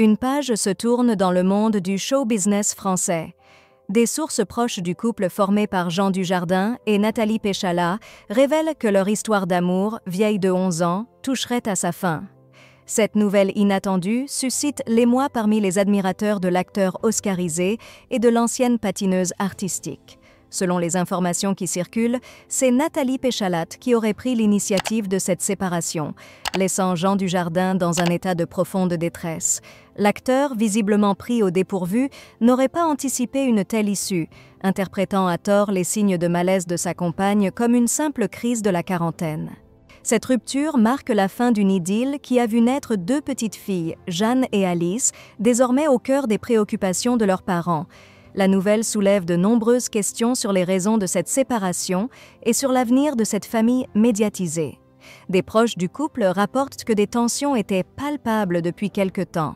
Une page se tourne dans le monde du show business français. Des sources proches du couple formé par Jean Dujardin et Nathalie Péchala révèlent que leur histoire d'amour, vieille de 11 ans, toucherait à sa fin. Cette nouvelle inattendue suscite l'émoi parmi les admirateurs de l'acteur oscarisé et de l'ancienne patineuse artistique. Selon les informations qui circulent, c'est Nathalie Péchala qui aurait pris l'initiative de cette séparation, laissant Jean Dujardin dans un état de profonde détresse. L'acteur, visiblement pris au dépourvu, n'aurait pas anticipé une telle issue, interprétant à tort les signes de malaise de sa compagne comme une simple crise de la quarantaine. Cette rupture marque la fin d'une idylle qui a vu naître deux petites filles, Jeanne et Alice, désormais au cœur des préoccupations de leurs parents. La nouvelle soulève de nombreuses questions sur les raisons de cette séparation et sur l'avenir de cette famille médiatisée. Des proches du couple rapportent que des tensions étaient palpables depuis quelque temps.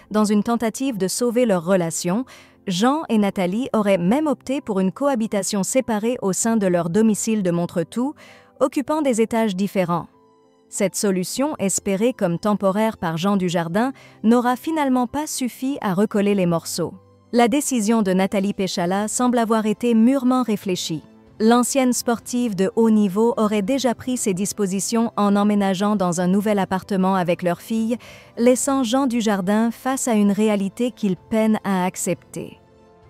Dans une tentative de sauver leur relation, Jean et Nathalie auraient même opté pour une cohabitation séparée au sein de leur domicile de Montretout, occupant des étages différents. Cette solution, espérée comme temporaire par Jean Dujardin, n'aura finalement pas suffi à recoller les morceaux. La décision de Nathalie Péchala semble avoir été mûrement réfléchie. L'ancienne sportive de haut niveau aurait déjà pris ses dispositions en emménageant dans un nouvel appartement avec leur fille, laissant Jean Dujardin face à une réalité qu'il peine à accepter.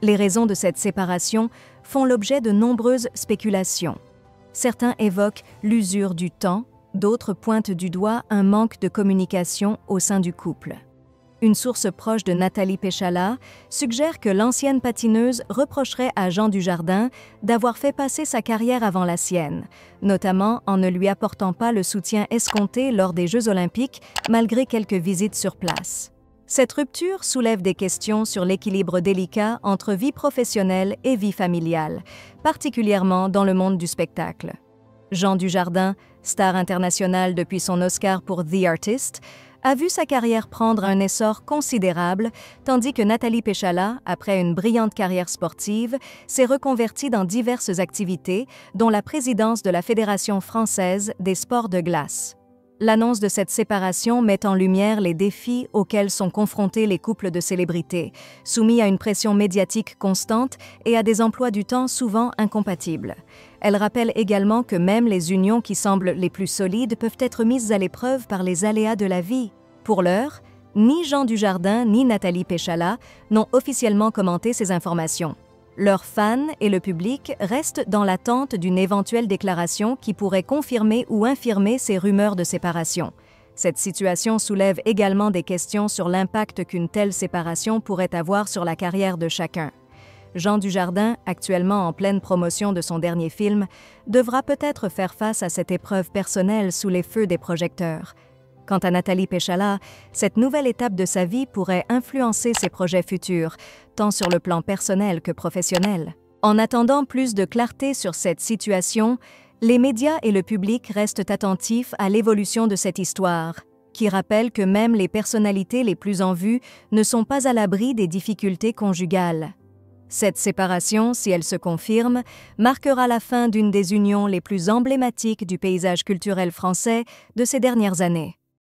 Les raisons de cette séparation font l'objet de nombreuses spéculations. Certains évoquent l'usure du temps, d'autres pointent du doigt un manque de communication au sein du couple. Une source proche de Nathalie Péchala suggère que l'ancienne patineuse reprocherait à Jean Dujardin d'avoir fait passer sa carrière avant la sienne, notamment en ne lui apportant pas le soutien escompté lors des Jeux olympiques, malgré quelques visites sur place. Cette rupture soulève des questions sur l'équilibre délicat entre vie professionnelle et vie familiale, particulièrement dans le monde du spectacle. Jean Dujardin, star international depuis son Oscar pour The Artist, a vu sa carrière prendre un essor considérable, tandis que Nathalie Péchala, après une brillante carrière sportive, s'est reconvertie dans diverses activités, dont la présidence de la Fédération française des sports de glace. L'annonce de cette séparation met en lumière les défis auxquels sont confrontés les couples de célébrités, soumis à une pression médiatique constante et à des emplois du temps souvent incompatibles. Elle rappelle également que même les unions qui semblent les plus solides peuvent être mises à l'épreuve par les aléas de la vie. Pour l'heure, ni Jean Dujardin ni Nathalie Péchala n'ont officiellement commenté ces informations. Leurs fans et le public restent dans l'attente d'une éventuelle déclaration qui pourrait confirmer ou infirmer ces rumeurs de séparation. Cette situation soulève également des questions sur l'impact qu'une telle séparation pourrait avoir sur la carrière de chacun. Jean Dujardin, actuellement en pleine promotion de son dernier film, devra peut-être faire face à cette épreuve personnelle sous les feux des projecteurs. Quant à Nathalie Péchala, cette nouvelle étape de sa vie pourrait influencer ses projets futurs, tant sur le plan personnel que professionnel. En attendant plus de clarté sur cette situation, les médias et le public restent attentifs à l'évolution de cette histoire, qui rappelle que même les personnalités les plus en vue ne sont pas à l'abri des difficultés conjugales. Cette séparation, si elle se confirme, marquera la fin d'une des unions les plus emblématiques du paysage culturel français de ces dernières années.